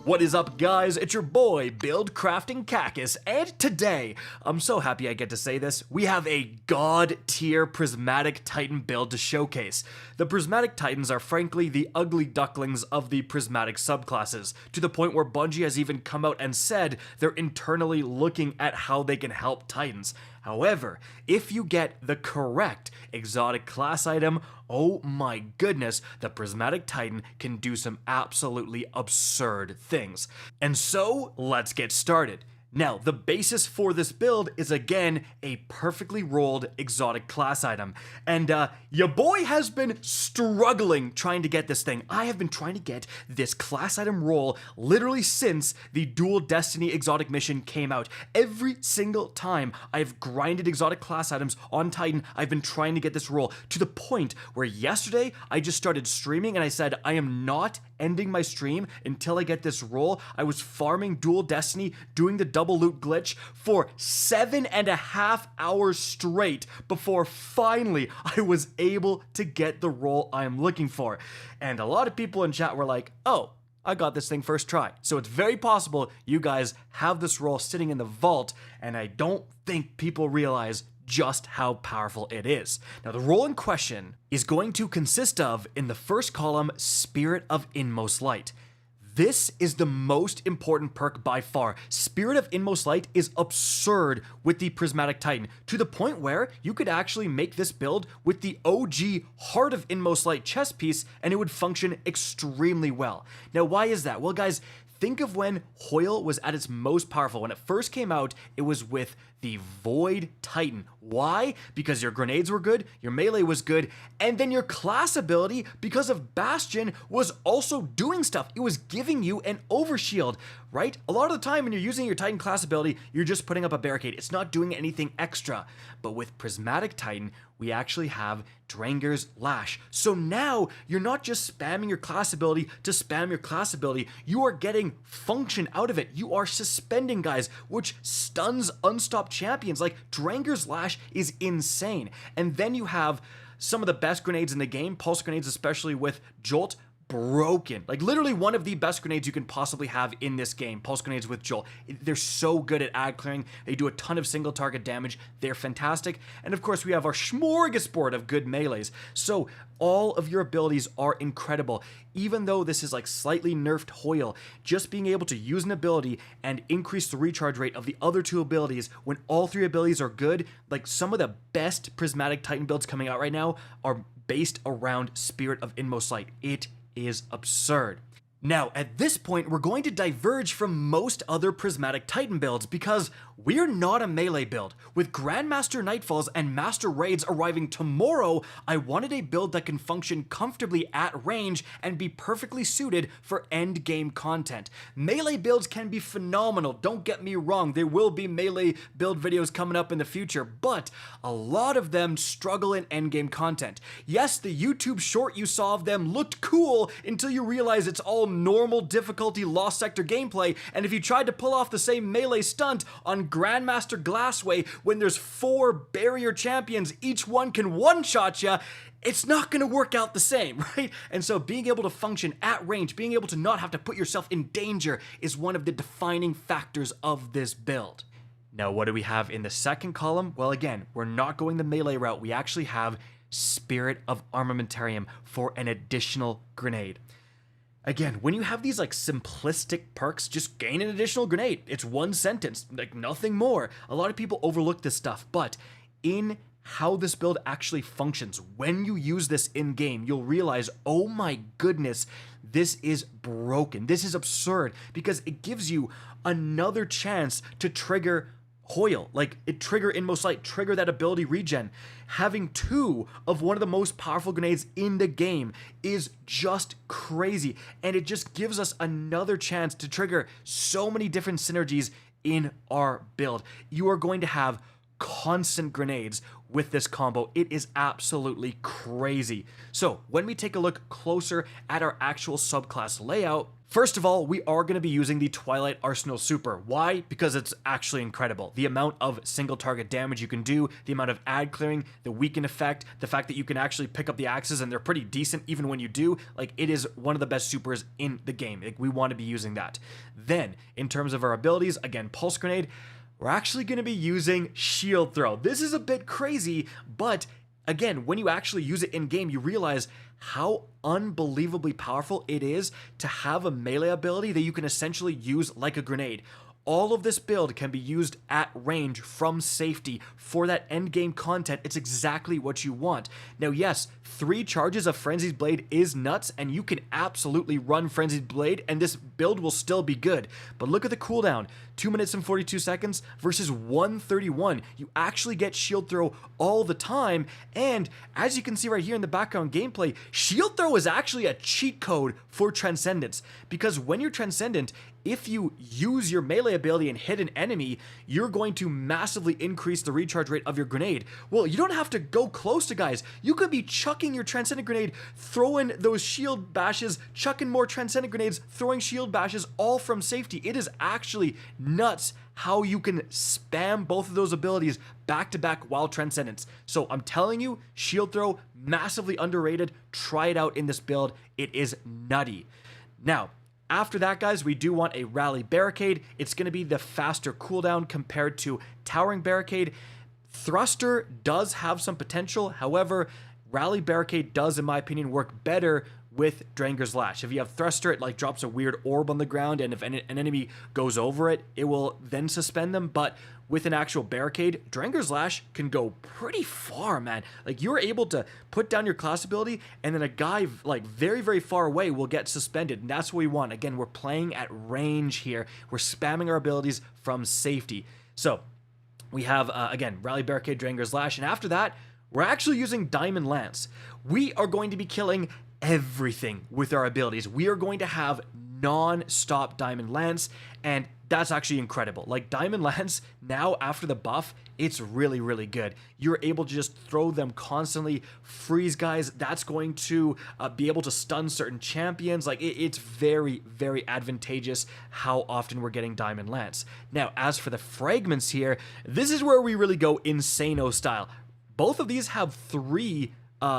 What is up, guys? It's your boy, Build Crafting Cactus, and today, I'm so happy I get to say this, we have a god tier Prismatic Titan build to showcase. The Prismatic Titans are frankly the ugly ducklings of the Prismatic subclasses, to the point where Bungie has even come out and said they're internally looking at how they can help Titans. However, if you get the correct exotic class item, oh my goodness, the Prismatic Titan can do some absolutely absurd things. And so, let's get started. Now, the basis for this build is again a perfectly rolled exotic class item. And your boy has been struggling trying to get this thing. I have been trying to get this class item roll literally since the Dual Destiny exotic mission came out. Every single time I've grinded exotic class items on Titan, I've been trying to get this roll to the point where yesterday I just started streaming and I said I am not ending my stream until I get this roll. I was farming Dual Destiny, doing the double loot glitch for 7.5 hours straight before finally I was able to get the roll I am looking for. And a lot of people in chat were like, oh, I got this thing first try. So it's very possible you guys have this roll sitting in the vault, and I don't think people realize just how powerful it is. Now, the role in question is going to consist of, in the first column, Spirit of Inmost Light. This is the most important perk by far. Spirit of Inmost Light is absurd with the Prismatic Titan, to the point where you could actually make this build with the OG Heart of Inmost Light chest piece and it would function extremely well. Now, why is that? Well, guys, think of when Howl was at its most powerful. When it first came out, it was with the Void Titan. Why? Because your grenades were good, your melee was good, and then your class ability, because of Bastion, was also doing stuff. It was giving you an overshield, right? A lot of the time when you're using your Titan class ability, you're just putting up a barricade. It's not doing anything extra. But with Prismatic Titan, we actually have Dranger's Lash. So now, you're not just spamming your class ability to spam your class ability, you are getting function out of it. You are suspending guys, which stuns unstopped champions. Like, Dranger's Lash is insane. And then you have some of the best grenades in the game, pulse grenades especially with Jolt, broken. Like, literally one of the best grenades you can possibly have in this game, pulse grenades with Jolt. They're so good at ad clearing. They do a ton of single target damage. They're fantastic. And of course we have our smorgasbord of good melees. So all of your abilities are incredible. Even though this is like slightly nerfed Howl, just being able to use an ability and increase the recharge rate of the other two abilities when all three abilities are good, like some of the best Prismatic Titan builds coming out right now are based around Spirit of Inmost Light. It is absurd. Now, at this point, we're going to diverge from most other Prismatic Titan builds because we're not a melee build. With Grandmaster Nightfalls and Master Raids arriving tomorrow, I wanted a build that can function comfortably at range and be perfectly suited for endgame content. Melee builds can be phenomenal, don't get me wrong, there will be melee build videos coming up in the future, but a lot of them struggle in endgame content. Yes, the YouTube short you saw of them looked cool until you realize it's all normal difficulty Lost Sector gameplay, and if you tried to pull off the same melee stunt on Grandmaster Glassway when there's 4 barrier champions, each one can one-shot ya, it's not going to work out the same, right? And so being able to function at range, being able to not have to put yourself in danger is one of the defining factors of this build. Now, what do we have in the second column? Well, again, we're not going the melee route. We actually have Spirit of Armamentarium for an additional grenade. Again, when you have these like simplistic perks, just gain an additional grenade. It's one sentence, like nothing more. A lot of people overlook this stuff, but in how this build actually functions, when you use this in game, you'll realize, oh my goodness, this is broken. This is absurd because it gives you another chance to trigger Howl, like it trigger Inmost Light, trigger that ability regen. Having 2 of one of the most powerful grenades in the game is just crazy, and it just gives us another chance to trigger so many different synergies in our build. You are going to have constant grenades with this combo. It is absolutely crazy. So when we take a look closer at our actual subclass layout, First of all, we are going to be using the Twilight Arsenal Super. Why? Because it's actually incredible. The amount of single target damage you can do, the amount of ad clearing, the weaken effect, the fact that you can actually pick up the axes and they're pretty decent even when you do, like it is one of the best supers in the game. Like, we want to be using that. Then, in terms of our abilities, again, Pulse Grenade, we're actually going to be using Shield Throw. This is a bit crazy, but again, when you actually use it in game, you realize how unbelievably powerful it is to have a melee ability that you can essentially use like a grenade. All of this build can be used at range from safety for that endgame content. It's exactly what you want. Now, yes, 3 charges of Frenzied Blade is nuts, and you can absolutely run Frenzied Blade, and this build will still be good. But look at the cooldown, 2 minutes and 42 seconds versus 131. You actually get Shield Throw all the time, and as you can see right here in the background gameplay, Shield Throw is actually a cheat code for Transcendence, because when you're Transcendent, if you use your melee ability and hit an enemy, you're going to massively increase the recharge rate of your grenade. Well, you don't have to go close to guys. You could be chucking your Transcendent Grenade, throwing those shield bashes, chucking more Transcendent Grenades, throwing shield bashes, all from safety. It is actually nuts how you can spam both of those abilities back to back while Transcendence. So I'm telling you, Shield Throw, massively underrated. Try it out in this build. It is nutty. Now, after that, guys, we do want a Rally Barricade. It's going to be the faster cooldown compared to Towering Barricade. Thruster does have some potential. However, Rally Barricade does, in my opinion, work better with Dranger's Lash. If you have Thruster, it like drops a weird orb on the ground, and if an enemy goes over it, it will then suspend them. But with an actual barricade, Dranger's Lash can go pretty far, man. Like, you're able to put down your class ability, and then a guy like very, very far away will get suspended, and that's what we want. Again, we're playing at range here. We're spamming our abilities from safety. So we have, again, Rally Barricade, Dranger's Lash, and after that, we're actually using Diamond Lance. We are going to be killing everything with our abilities. We are going to have non-stop Diamond Lance, and that's actually incredible. Like, Diamond Lance, now after the buff, it's really, really good. You're able to just throw them constantly, freeze guys. That's going to be able to stun certain champions. Like, it's very, very advantageous how often we're getting Diamond Lance. Now, as for the fragments here, this is where we really go Insano style. Both of these have 3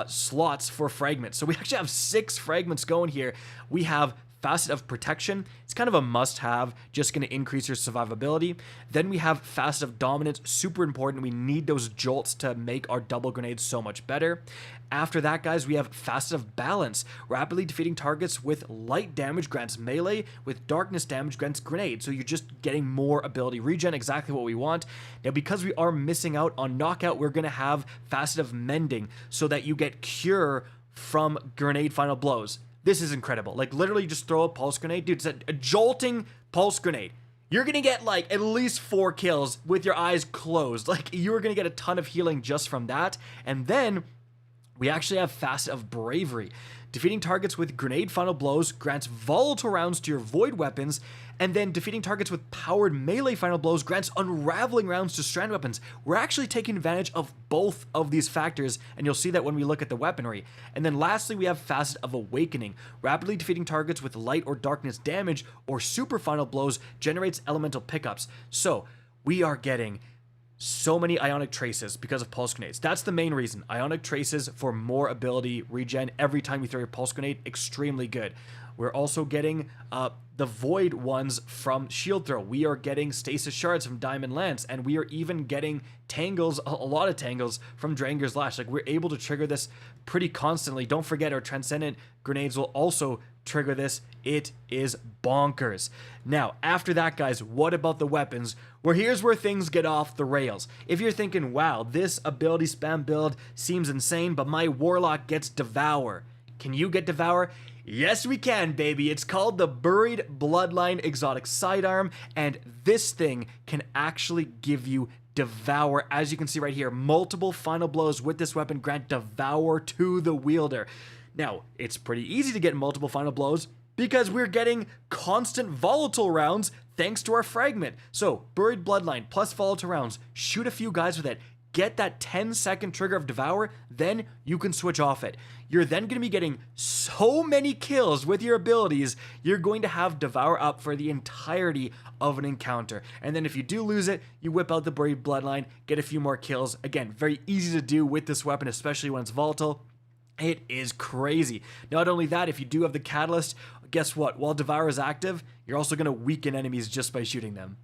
slots for fragments. So we actually have 6 fragments going here. We have Facet of Protection. It's kind of a must-have, just going to increase your survivability. Then we have Facet of Dominance, super important. We need those jolts to make our double grenades so much better. After that, guys, we have Facet of Balance. Rapidly defeating targets with light damage grants melee, with darkness damage grants grenade. So you're just getting more ability regen, exactly what we want. Now, because we are missing out on knockout, we're going to have Facet of Mending so that you get Cure from grenade final blows. This is incredible. Like, literally just throw a pulse grenade. Dude, it's a jolting pulse grenade. You're going to get, like, at least 4 kills with your eyes closed. Like, you're going to get a ton of healing just from that. And then we actually have Facet of Bravery. Defeating targets with grenade final blows grants volatile rounds to your void weapons, and then defeating targets with powered melee final blows grants unraveling rounds to strand weapons. We're actually taking advantage of both of these factors, and you'll see that when we look at the weaponry. And then lastly, we have Facet of Awakening. Rapidly defeating targets with light or darkness damage or super final blows generates elemental pickups. So we are getting so many Ionic Traces because of Pulse Grenades. That's the main reason. Ionic Traces for more ability regen every time you throw your Pulse Grenade, extremely good. We're also getting the Void ones from Shield Throw. We are getting Stasis Shards from Diamond Lance, and we are even getting Tangles, a lot of Tangles from Dranger's Lash. Like, we're able to trigger this pretty constantly. Don't forget, our Transcendent Grenades will also trigger this. It is bonkers. Now, after that, guys, what about the weapons? Well, here's where things get off the rails. If you're thinking, wow, this ability spam build seems insane, but my Warlock gets Devour. Can you get Devour? Yes, we can, baby. It's called the Buried Bloodline Exotic Sidearm, and this thing can actually give you Devour. As you can see right here, multiple final blows with this weapon grant Devour to the wielder. Now, it's pretty easy to get multiple final blows because we're getting constant volatile rounds thanks to our fragment. So, Buried Bloodline plus volatile rounds, shoot a few guys with it, get that 10-second trigger of Devour, then you can switch off it. You're then going to be getting so many kills with your abilities, you're going to have Devour up for the entirety of an encounter. And then if you do lose it, you whip out the Buried Bloodline, get a few more kills. Again, very easy to do with this weapon, especially when it's volatile. It is crazy. Not only that, if you do have the Catalyst, guess what? While Devour is active, you're also going to weaken enemies just by shooting them.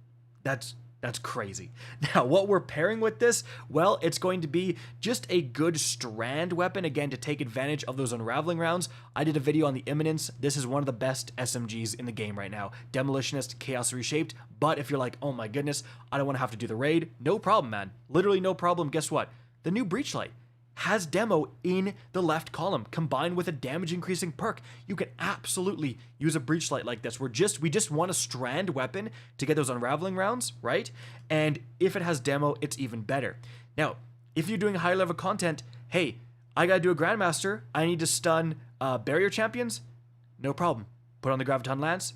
That's crazy. Now, what we're pairing with this, well, it's going to be just a good strand weapon, again, to take advantage of those unraveling rounds. I did a video on the Imminence. This is one of the best SMGs in the game right now. Demolitionist, Chaos Reshaped, but if you're like, oh my goodness, I don't want to have to do the raid, no problem, man. Literally no problem. Guess what? The new Breachlight has demo in the left column combined with a damage increasing perk. You can absolutely use a Breachlight like this. We just want a strand weapon to get those unraveling rounds, right? And if it has demo, it's even better. Now, if you're doing high level content, hey, I gotta do a Grandmaster, I need to stun barrier champions, no problem. Put on the Graviton Lance,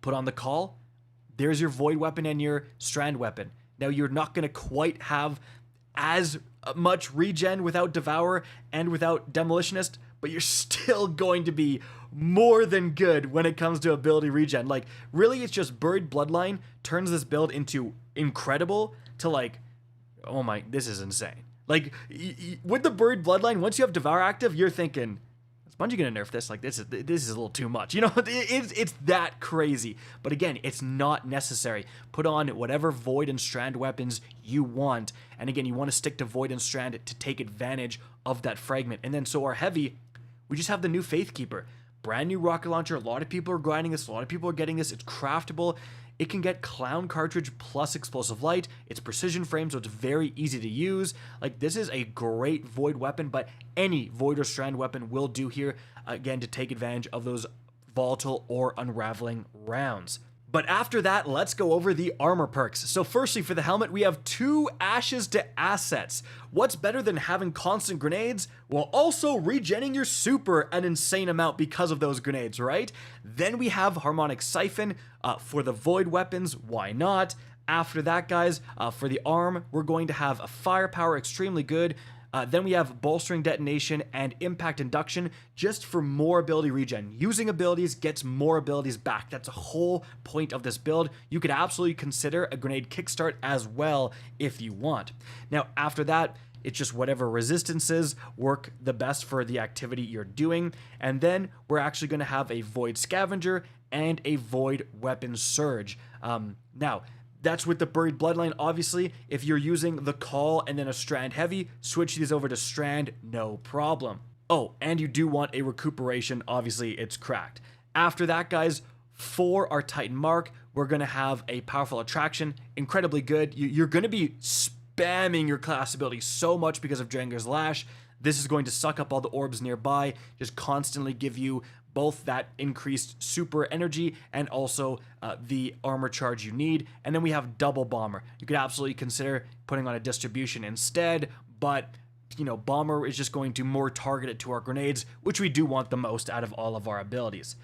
put on the Call, there's your Void weapon and your strand weapon. Now, you're not gonna quite have as much regen without Devour and without Demolitionist, but you're still going to be more than good when it comes to ability regen. Like, really, it's just Buried Bloodline turns this build into incredible to like, oh my, this is insane. Like, with the Buried Bloodline, once you have Devour active, you're thinking, is Bungie gonna nerf this? Like, this is a little too much. You know, it's that crazy. But again, it's not necessary. Put on whatever Void and Strand weapons you want. And again, you want to stick to Void and Strand to take advantage of that fragment. And then, so our heavy, we just have the new Faithkeeper. Brand new rocket launcher. A lot of people are grinding this. A lot of people are getting this. It's craftable. It can get Clown Cartridge plus Explosive Light. It's precision frame, so it's very easy to use. Like, this is a great Void weapon, but any Void or Strand weapon will do here, again, to take advantage of those volatile or unraveling rounds. But after that, let's go over the armor perks. So firstly, for the helmet, we have 2 Ashes to Assets. What's better than having constant grenades while also regenning your super an insane amount because of those grenades, right? Then we have Harmonic Siphon for the Void weapons. Why not? After that, guys, for the arm, we're going to have a Firepower, extremely good. Then we have Bolstering Detonation and Impact Induction just for more ability regen. Using abilities gets more abilities back. That's a whole point of this build. You could absolutely consider a Grenade Kickstart as well if you want. Now, after that, it's just whatever resistances work the best for the activity you're doing. And then we're actually going to have a Void Scavenger and a Void Weapon Surge. Now, that's with the Buried Bloodline, obviously. If you're using the Call and then a Strand Heavy, switch these over to Strand, no problem. Oh, and you do want a Recuperation, obviously it's cracked. After that, guys, for our Titan Mark, we're going to have a Powerful Attraction, incredibly good. You're going to be spamming your class ability so much because of Drangar's Lash. This is going to suck up all the orbs nearby, just constantly give you both that increased super energy and also the armor charge you need. And then we have Double Bomber. You could absolutely consider putting on a distribution instead, but you know, Bomber is just going to more target it to our grenades, which we do want the most out of all of our abilities.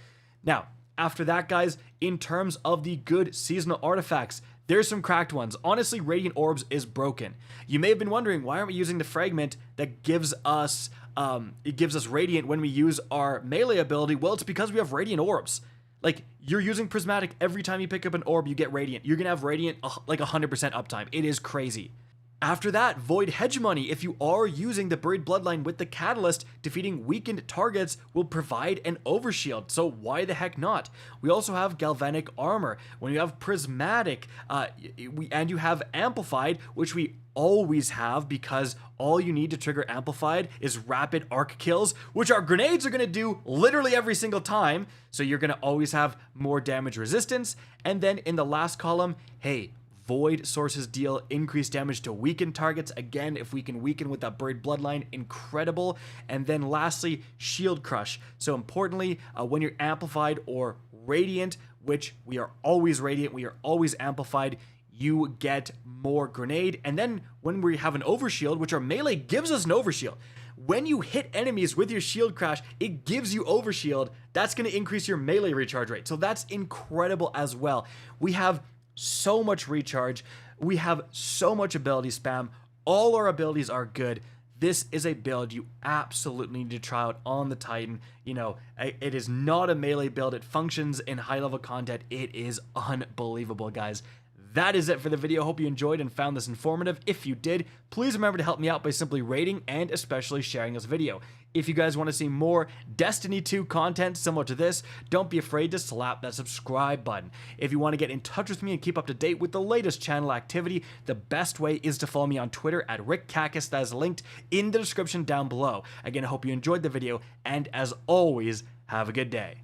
Now, after that, guys, in terms of the good seasonal artifacts, there's some cracked ones. Honestly, Radiant Orbs is broken. You may have been wondering, why aren't we using the fragment that gives us Radiant when we use our melee ability? Well, it's because we have Radiant Orbs. Like, you're using Prismatic, every time you pick up an orb, you get Radiant. You're gonna have Radiant like 100% uptime. It is crazy. After that, Void Hegemony. If you are using the Buried Bloodline with the Catalyst, defeating weakened targets will provide an overshield, so why the heck not? We also have Galvanic Armor. When you have Prismatic, and you have Amplified, which we always have because all you need to trigger Amplified is rapid arc kills, which our grenades are going to do literally every single time, so you're going to always have more damage resistance. And then in the last column, hey, Void sources deal increased damage to weakened targets. Again, if we can weaken with that Buried Bloodline, incredible. And then lastly, Shield Crush. So importantly, when you're amplified or radiant, which we are always radiant, we are always amplified, you get more grenade. And then when we have an overshield, which our melee gives us an overshield, when you hit enemies with your shield crash, it gives you overshield. That's going to increase your melee recharge rate. So that's incredible as well. We have so much recharge, we have so much ability spam, All our abilities are good. This is a build you absolutely need to try out on the Titan. You know, it is not a melee build. It functions in high-level content. It is unbelievable, guys. That is it for the video. Hope you enjoyed and found this informative. If you did, please remember to help me out by simply rating and especially sharing this video. If you guys want to see more Destiny 2 content similar to this, don't be afraid to slap that subscribe button. If you want to get in touch with me and keep up to date with the latest channel activity, the best way is to follow me on Twitter at RickCacus. That is linked in the description down below. Again, I hope you enjoyed the video, and as always, have a good day.